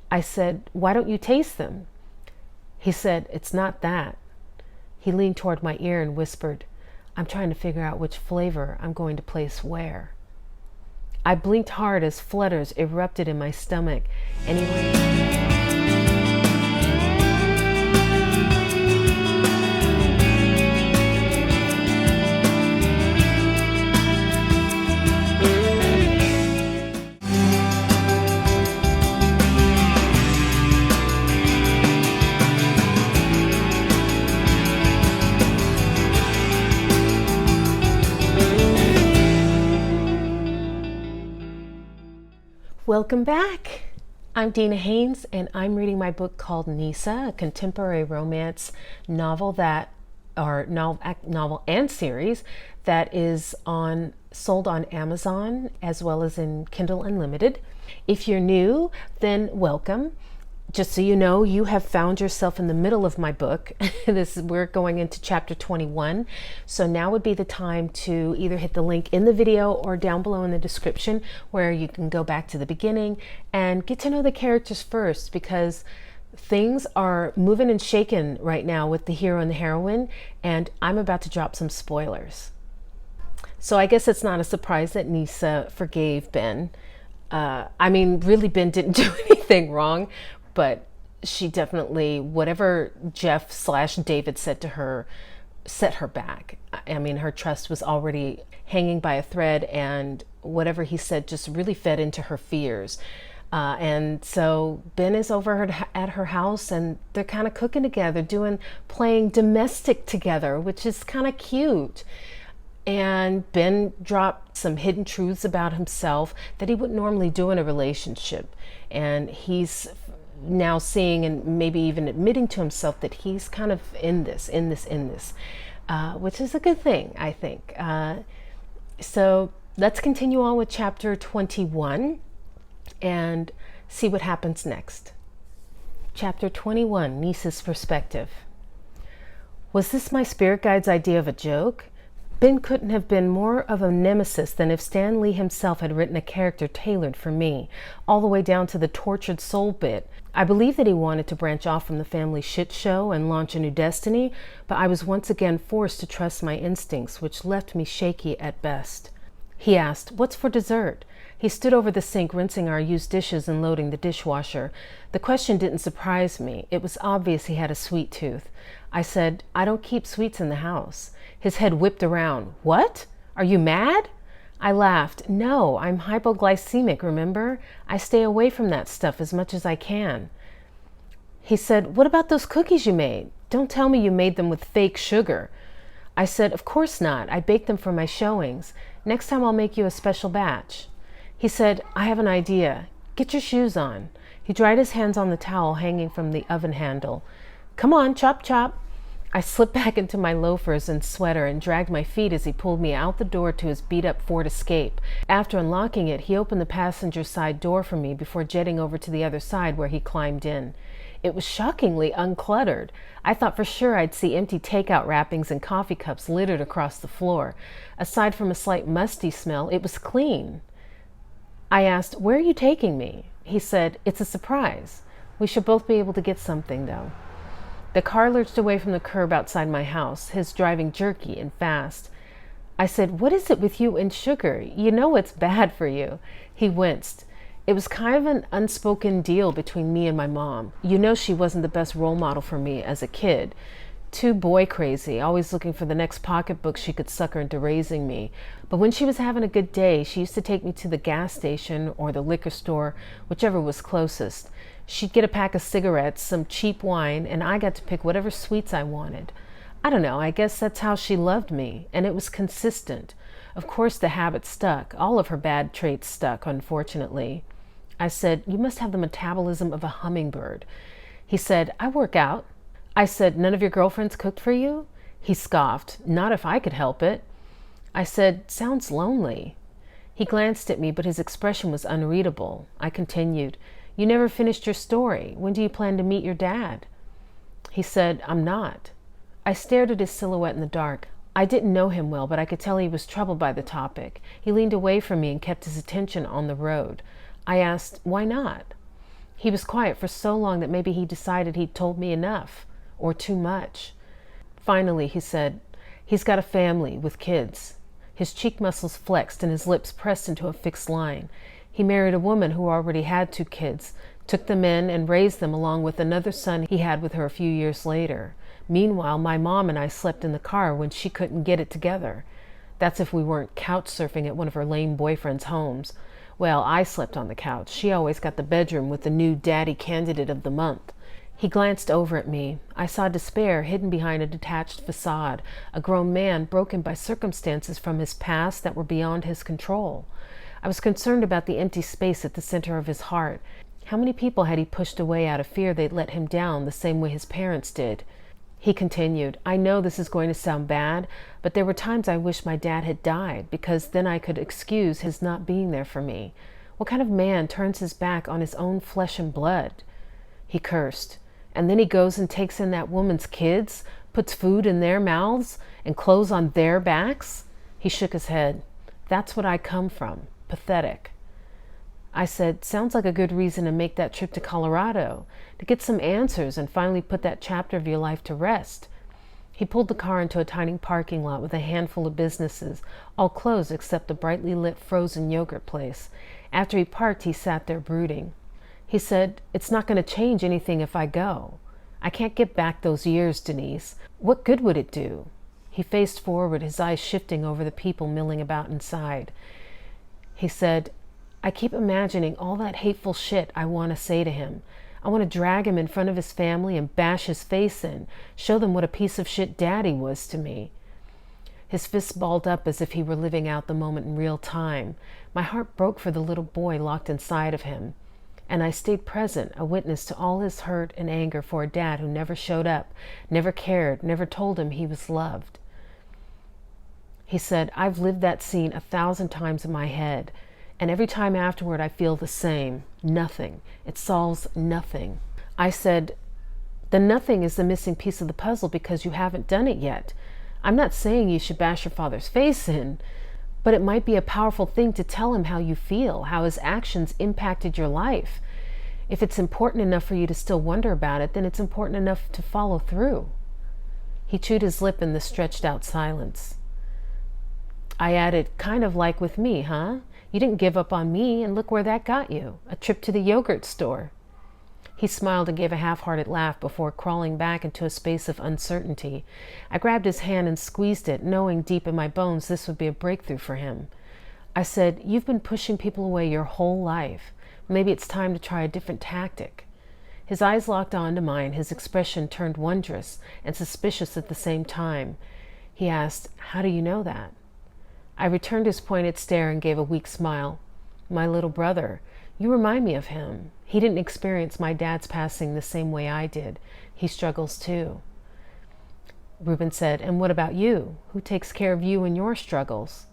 I said, "Why don't you taste them?" He said, "It's not that." He leaned toward my ear and whispered, "I'm trying to figure out which flavor I'm going to place where." I blinked hard as flutters erupted in my stomach. Anyway. Welcome back. I'm Dina Haynes, and I'm reading my book called Neesa, a contemporary romance novel novel and series that is sold on Amazon as well as in Kindle Unlimited. If you're new, then welcome. Just so you know, you have found yourself in the middle of my book. We're going into chapter 21. So now would be the time to either hit the link in the video or down below in the description where you can go back to the beginning and get to know the characters first, because things are moving and shaking right now with the hero and the heroine, and I'm about to drop some spoilers. So I guess it's not a surprise that Neesa forgave Ben. Really, Ben didn't do anything wrong, but she definitely, whatever Jeff/David said to her, set her back. Her trust was already hanging by a thread, and whatever he said just really fed into her fears. And so Ben is over at her house, and they're kind of cooking together, playing domestic together, which is kind of cute. And Ben dropped some hidden truths about himself that he wouldn't normally do in a relationship. And he's now seeing and maybe even admitting to himself that he's kind of in this, which is a good thing, I think. So let's continue on with chapter 21 and see what happens next. Chapter 21, Neesa's perspective. Was this my spirit guide's idea of a joke? Ben couldn't have been more of a nemesis than if Stan Lee himself had written a character tailored for me, all the way down to the tortured soul bit. I believe that he wanted to branch off from the family shit show and launch a new destiny, but I was once again forced to trust my instincts, which left me shaky at best. He asked, "What's for dessert?" He stood over the sink, rinsing our used dishes and loading the dishwasher. The question didn't surprise me. It was obvious he had a sweet tooth. I said, "I don't keep sweets in the house." His head whipped around. "What? Are you mad?" I laughed. "No, I'm hypoglycemic, remember? I stay away from that stuff as much as I can." He said, "What about those cookies you made? Don't tell me you made them with fake sugar." I said, "Of course not. I baked them for my showings. Next time I'll make you a special batch." He said, "I have an idea. Get your shoes on." He dried his hands on the towel hanging from the oven handle. "Come on, chop, chop." I slipped back into my loafers and sweater and dragged my feet as he pulled me out the door to his beat-up Ford Escape. After unlocking it, he opened the passenger side door for me before jetting over to the other side, where he climbed in. It was shockingly uncluttered. I thought for sure I'd see empty takeout wrappings and coffee cups littered across the floor. Aside from a slight musty smell, it was clean. I asked, "Where are you taking me?" He said, "It's a surprise. We should both be able to get something, though." The car lurched away from the curb outside my house, his driving jerky and fast. I said, "What is it with you and sugar? You know it's bad for you." He winced. It was kind of an unspoken deal between me and my mom. You know, she wasn't the best role model for me as a kid. Too boy crazy, always looking for the next pocketbook she could sucker into raising me. But when she was having a good day, she used to take me to the gas station or the liquor store, whichever was closest. She'd get a pack of cigarettes, some cheap wine, and I got to pick whatever sweets I wanted. I don't know, I guess that's how she loved me, and it was consistent. Of course the habit stuck. All of her bad traits stuck, unfortunately. I said, "You must have the metabolism of a hummingbird." He said, "I work out." I said, "None of your girlfriends cooked for you?" He scoffed, "Not if I could help it." I said, "Sounds lonely." He glanced at me, but his expression was unreadable. I continued, "You never finished your story. When do you plan to meet your dad?" He said, "I'm not." I stared at his silhouette in the dark. I didn't know him well, but I could tell he was troubled by the topic. He leaned away from me and kept his attention on the road. I asked, "Why not?" He was quiet for so long that maybe he decided he'd told me enough, or too much. Finally, he said, "He's got a family with kids." His cheek muscles flexed and his lips pressed into a fixed line. He married a woman who already had 2 kids, took them in and raised them along with another son he had with her a few years later. Meanwhile, my mom and I slept in the car when she couldn't get it together. That's if we weren't couch surfing at one of her lame boyfriend's homes. Well, I slept on the couch. She always got the bedroom with the new daddy candidate of the month. He glanced over at me. I saw despair hidden behind a detached facade, a grown man broken by circumstances from his past that were beyond his control. I was concerned about the empty space at the center of his heart. How many people had he pushed away out of fear they'd let him down the same way his parents did? He continued, "I know this is going to sound bad, but there were times I wish my dad had died, because then I could excuse his not being there for me. What kind of man turns his back on his own flesh and blood?" He cursed. "And then he goes and takes in that woman's kids, puts food in their mouths, and clothes on their backs?" He shook his head. "That's what I come from. Pathetic." I said, "Sounds like a good reason to make that trip to Colorado, to get some answers and finally put that chapter of your life to rest." He pulled the car into a tiny parking lot with a handful of businesses, all closed except the brightly lit frozen yogurt place. After he parked, he sat there brooding. He said, "It's not going to change anything if I go. I can't get back those years, Denise. What good would it do?" He faced forward, his eyes shifting over the people milling about inside. He said, "I keep imagining all that hateful shit I want to say to him. I want to drag him in front of his family and bash his face in, show them what a piece of shit Daddy was to me." His fists balled up as if he were living out the moment in real time. My heart broke for the little boy locked inside of him. And I stayed present, a witness to all his hurt and anger for a dad who never showed up, never cared, never told him he was loved. He said, "I've lived that scene 1,000 times in my head, and every time afterward I feel the same. Nothing. It solves nothing." I said, "The nothing is the missing piece of the puzzle because you haven't done it yet. I'm not saying you should bash your father's face in, but it might be a powerful thing to tell him how you feel, how his actions impacted your life. If it's important enough for you to still wonder about it, then it's important enough to follow through." He chewed his lip in the stretched out silence. I added, "Kind of like with me, huh? You didn't give up on me, and look where that got you. A trip to the yogurt store." He smiled and gave a half-hearted laugh before crawling back into a space of uncertainty. I grabbed his hand and squeezed it, knowing deep in my bones this would be a breakthrough for him. I said, "You've been pushing people away your whole life. Maybe it's time to try a different tactic." His eyes locked onto mine, his expression turned wondrous and suspicious at the same time. He asked, "How do you know that?" I returned his pointed stare and gave a weak smile. "My little brother. You remind me of him. He didn't experience my dad's passing the same way I did. He struggles too." Reuben said, "And what about you? Who takes care of you in your struggles?"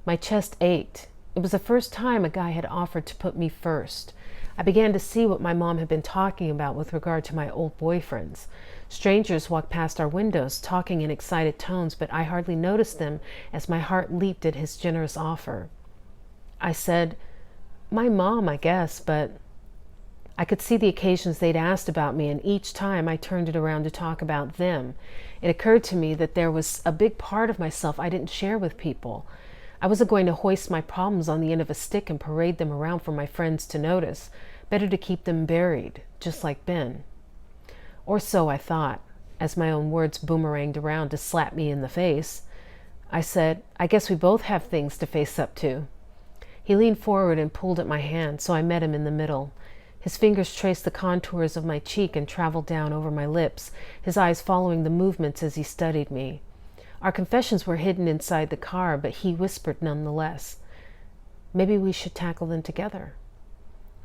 My chest ached. It was the first time a guy had offered to put me first. I began to see what my mom had been talking about with regard to my old boyfriends. Strangers walked past our windows, talking in excited tones, but I hardly noticed them as my heart leaped at his generous offer. I said, "My mom, I guess, but..." I could see the occasions they'd asked about me, and each time I turned it around to talk about them. It occurred to me that there was a big part of myself I didn't share with people. I wasn't going to hoist my problems on the end of a stick and parade them around for my friends to notice. Better to keep them buried, just like Ben. Or so I thought, as my own words boomeranged around to slap me in the face. I said, "I guess we both have things to face up to." He leaned forward and pulled at my hand, so I met him in the middle. His fingers traced the contours of my cheek and traveled down over my lips, his eyes following the movements as he studied me. Our confessions were hidden inside the car, but he whispered nonetheless, "Maybe we should tackle them together."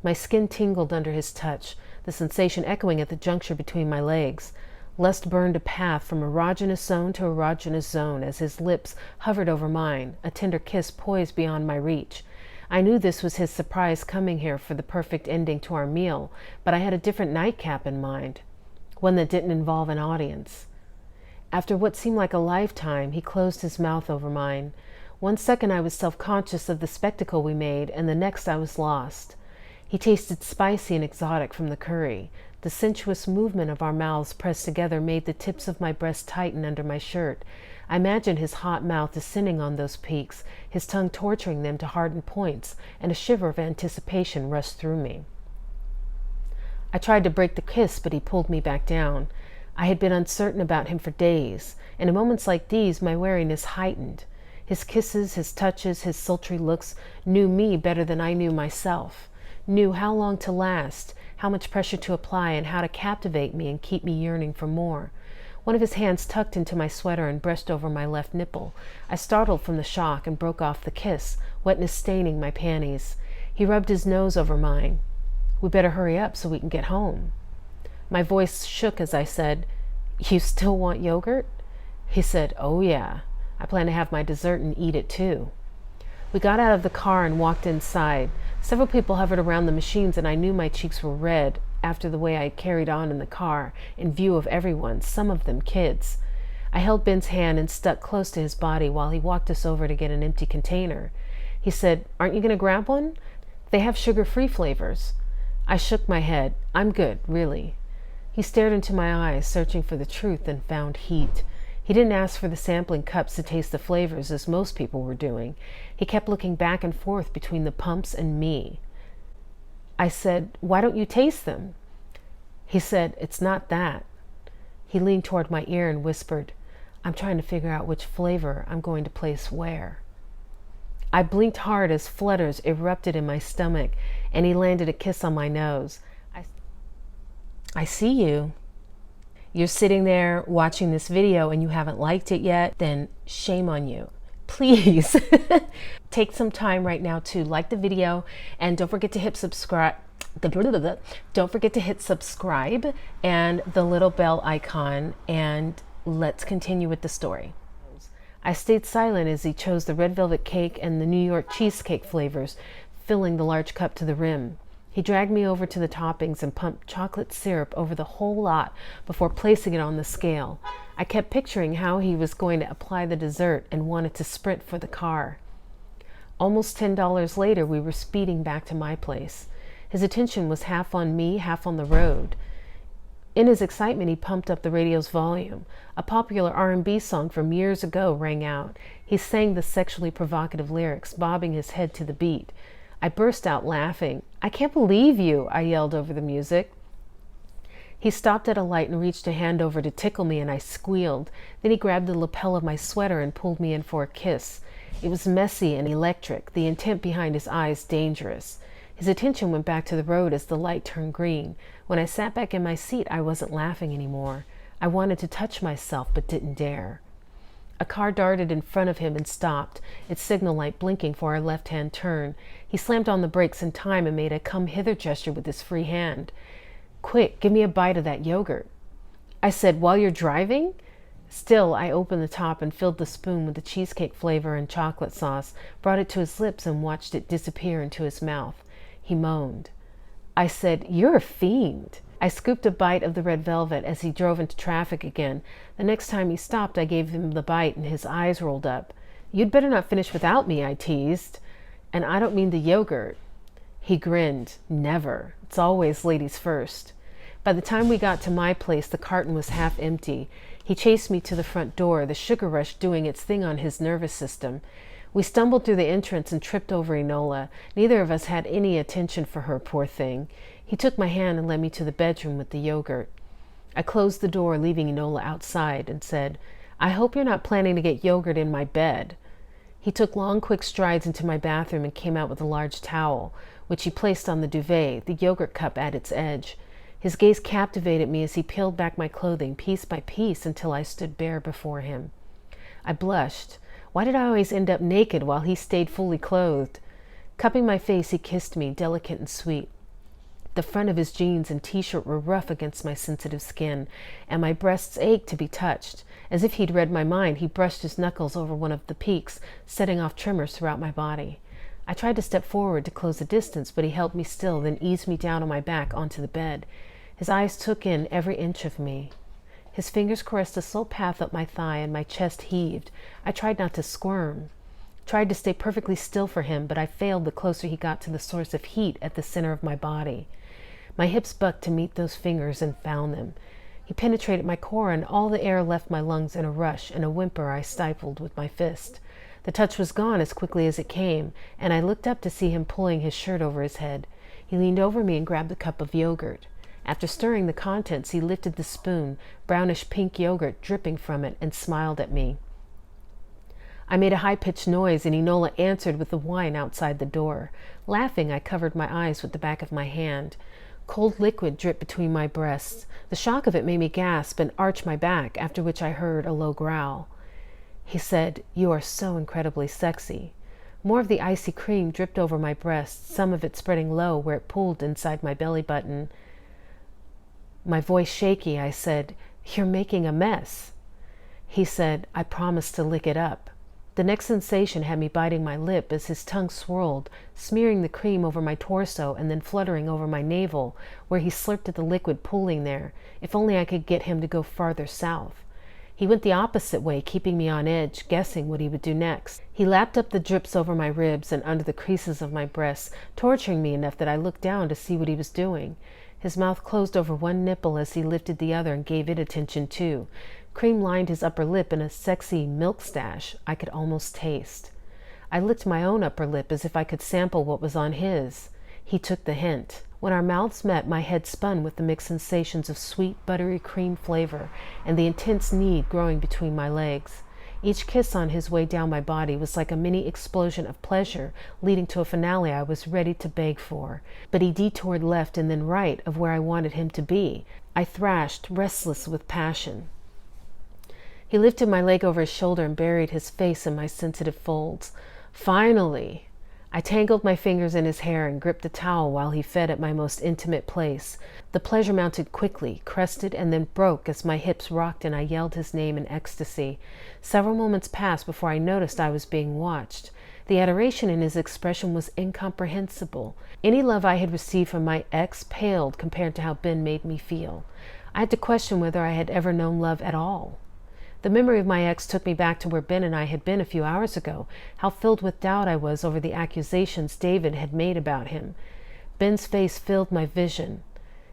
My skin tingled under his touch, the sensation echoing at the juncture between my legs. Lust burned a path from erogenous zone to erogenous zone as his lips hovered over mine, a tender kiss poised beyond my reach. I knew this was his surprise coming here for the perfect ending to our meal, but I had a different nightcap in mind, one that didn't involve an audience. After what seemed like a lifetime, he closed his mouth over mine. One second I was self-conscious of the spectacle we made, and the next I was lost. He tasted spicy and exotic from the curry. The sensuous movement of our mouths pressed together made the tips of my breasts tighten under my shirt. I imagined his hot mouth descending on those peaks, his tongue torturing them to hardened points, and a shiver of anticipation rushed through me. I tried to break the kiss, but he pulled me back down. I had been uncertain about him for days, and in moments like these my wariness heightened. His kisses, his touches, his sultry looks knew me better than I knew myself, knew how long to last, how much pressure to apply, and how to captivate me and keep me yearning for more. One of his hands tucked into my sweater and brushed over my left nipple. I startled from the shock and broke off the kiss, wetness staining my panties. He rubbed his nose over mine. "We better hurry up so we can get home." My voice shook as I said, "You still want yogurt?" He said, "Oh yeah, I plan to have my dessert and eat it too." We got out of the car and walked inside. Several people hovered around the machines, and I knew my cheeks were red after the way I carried on in the car, in view of everyone, some of them kids. I held Ben's hand and stuck close to his body while he walked us over to get an empty container. He said, "Aren't you going to grab one? They have sugar-free flavors." I shook my head. "I'm good, really." He stared into my eyes, searching for the truth, and found heat. He didn't ask for the sampling cups to taste the flavors, as most people were doing. He kept looking back and forth between the pumps and me. I said, "Why don't you taste them?" He said, "It's not that." He leaned toward my ear and whispered, "I'm trying to figure out which flavor I'm going to place where." I blinked hard as flutters erupted in my stomach, and he landed a kiss on my nose. I see you. You're sitting there watching this video and you haven't liked it yet, then shame on you. Please take some time right now to like the video, and don't forget to hit subscribe. Don't forget to hit subscribe and the little bell icon, and let's continue with the story. I stayed silent as he chose the red velvet cake and the New York cheesecake flavors, filling the large cup to the rim. He dragged me over to the toppings and pumped chocolate syrup over the whole lot before placing it on the scale. I kept picturing how he was going to apply the dessert and wanted to sprint for the car. Almost $10 later, we were speeding back to my place. His attention was half on me, half on the road. In his excitement, he pumped up the radio's volume. A popular R&B song from years ago rang out. He sang the sexually provocative lyrics, bobbing his head to the beat. I burst out laughing. "I can't believe you," I yelled over the music. He stopped at a light and reached a hand over to tickle me, and I squealed. Then he grabbed the lapel of my sweater and pulled me in for a kiss. It was messy and electric, the intent behind his eyes dangerous. His attention went back to the road as the light turned green. When I sat back in my seat, I wasn't laughing anymore. I wanted to touch myself, but didn't dare. A car darted in front of him and stopped, its signal light blinking for our left-hand turn. He slammed on the brakes in time and made a come-hither gesture with his free hand. "Quick, give me a bite of that yogurt." I said, "While you're driving?" Still, I opened the top and filled the spoon with the cheesecake flavor and chocolate sauce, brought it to his lips and watched it disappear into his mouth. He moaned. I said, "You're a fiend." I scooped a bite of the red velvet as he drove into traffic again. The next time he stopped, I gave him the bite and his eyes rolled up. "You'd better not finish without me," I teased. "And I don't mean the yogurt." He grinned. "Never. It's always ladies first." By the time we got to my place, the carton was half empty. He chased me to the front door, the sugar rush doing its thing on his nervous system. We stumbled through the entrance and tripped over Enola. Neither of us had any attention for her, poor thing. He took my hand and led me to the bedroom with the yogurt. I closed the door, leaving Enola outside, and said, "I hope you're not planning to get yogurt in my bed." He took long, quick strides into my bathroom and came out with a large towel, which he placed on the duvet, the yogurt cup at its edge. His gaze captivated me as he peeled back my clothing piece by piece until I stood bare before him. I blushed. Why did I always end up naked while he stayed fully clothed? Cupping my face, he kissed me, delicate and sweet. The front of his jeans and t-shirt were rough against my sensitive skin, and my breasts ached to be touched. As if he'd read my mind, he brushed his knuckles over one of the peaks, setting off tremors throughout my body. I tried to step forward to close the distance, but he held me still, then eased me down on my back onto the bed. His eyes took in every inch of me. His fingers caressed a slow path up my thigh, and my chest heaved. I tried not to squirm. Tried to stay perfectly still for him, but I failed the closer he got to the source of heat at the center of my body. My hips bucked to meet those fingers and found them. He penetrated my core, and all the air left my lungs in a rush, and a whimper I stifled with my fist. The touch was gone as quickly as it came, and I looked up to see him pulling his shirt over his head. He leaned over me and grabbed a cup of yogurt. After stirring the contents, he lifted the spoon, brownish pink yogurt dripping from it, and smiled at me. I made a high-pitched noise, and Enola answered with the wine outside the door. Laughing, I covered my eyes with the back of my hand. Cold liquid dripped between my breasts. The shock of it made me gasp and arch my back, after which I heard a low growl. He said, "You are so incredibly sexy." More of the icy cream dripped over my breasts, some of it spreading low where it pooled inside my belly button. My voice shaky, I said, "You're making a mess." He said, "I promised to lick it up." The next sensation had me biting my lip as his tongue swirled, smearing the cream over my torso and then fluttering over my navel, where he slurped at the liquid pooling there. If only I could get him to go farther south. He went the opposite way, keeping me on edge, guessing what he would do next. He lapped up the drips over my ribs and under the creases of my breasts, torturing me enough that I looked down to see what he was doing. His mouth closed over one nipple as he lifted the other and gave it attention too. Cream lined his upper lip in a sexy milk stash I could almost taste. I licked my own upper lip as if I could sample what was on his. He took the hint. When our mouths met, my head spun with the mixed sensations of sweet, buttery cream flavor and the intense need growing between my legs. Each kiss on his way down my body was like a mini explosion of pleasure, leading to a finale I was ready to beg for. But he detoured left and then right of where I wanted him to be. I thrashed, restless with passion. He lifted my leg over his shoulder and buried his face in my sensitive folds. Finally! I tangled my fingers in his hair and gripped the towel while he fed at my most intimate place. The pleasure mounted quickly, crested, and then broke as my hips rocked and I yelled his name in ecstasy. Several moments passed before I noticed I was being watched. The adoration in his expression was incomprehensible. Any love I had received from my ex paled compared to how Ben made me feel. I had to question whether I had ever known love at all. The memory of my ex took me back to where Ben and I had been a few hours ago, how filled with doubt I was over the accusations David had made about him. Ben's face filled my vision.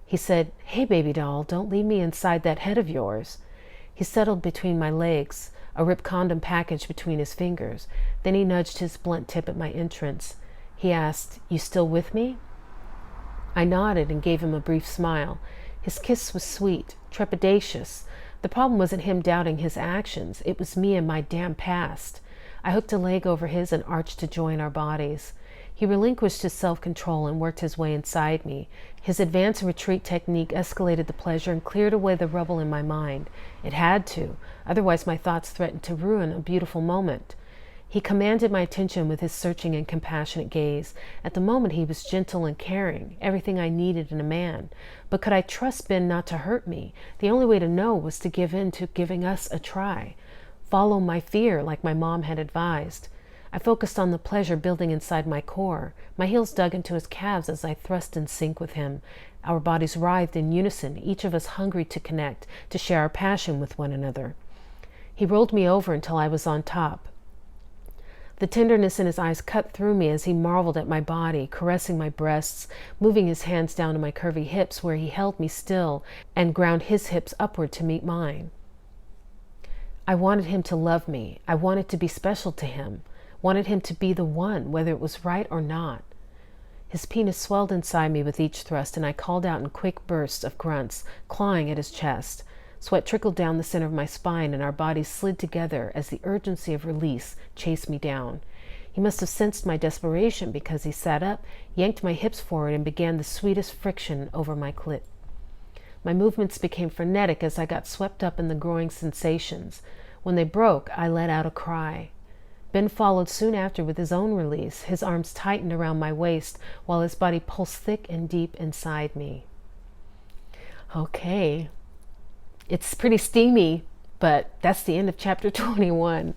He said, "Hey, baby doll, don't leave me inside that head of yours." He settled between my legs, a ripped condom package between his fingers. Then he nudged his blunt tip at my entrance. He asked, "You still with me?" I nodded and gave him a brief smile. His kiss was sweet, trepidatious. The problem wasn't him doubting his actions. It was me and my damn past. I hooked a leg over his and arched to join our bodies. He relinquished his self-control and worked his way inside me. His advance and retreat technique escalated the pleasure and cleared away the rubble in my mind. It had to, otherwise my thoughts threatened to ruin a beautiful moment. He commanded my attention with his searching and compassionate gaze. At the moment he was gentle and caring, everything I needed in a man. But could I trust Ben not to hurt me? The only way to know was to give in to giving us a try. Follow my fear like my mom had advised. I focused on the pleasure building inside my core. My heels dug into his calves as I thrust in sync with him. Our bodies writhed in unison, each of us hungry to connect, to share our passion with one another. He rolled me over until I was on top. The tenderness in his eyes cut through me as he marveled at my body, caressing my breasts, moving his hands down to my curvy hips where he held me still and ground his hips upward to meet mine. I wanted him to love me. I wanted to be special to him. Wanted him to be the one, whether it was right or not. His penis swelled inside me with each thrust, and I called out in quick bursts of grunts, clawing at his chest. Sweat trickled down the center of my spine, and our bodies slid together as the urgency of release chased me down. He must have sensed my desperation because he sat up, yanked my hips forward, and began the sweetest friction over my clit. My movements became frenetic as I got swept up in the growing sensations. When they broke, I let out a cry. Ben followed soon after with his own release. His arms tightened around my waist while his body pulsed thick and deep inside me. Okay. It's pretty steamy, but that's the end of chapter 21.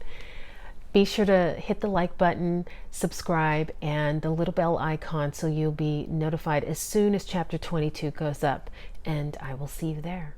Be sure to hit the like button, subscribe, and the little bell icon so you'll be notified as soon as chapter 22 goes up, and I will see you there.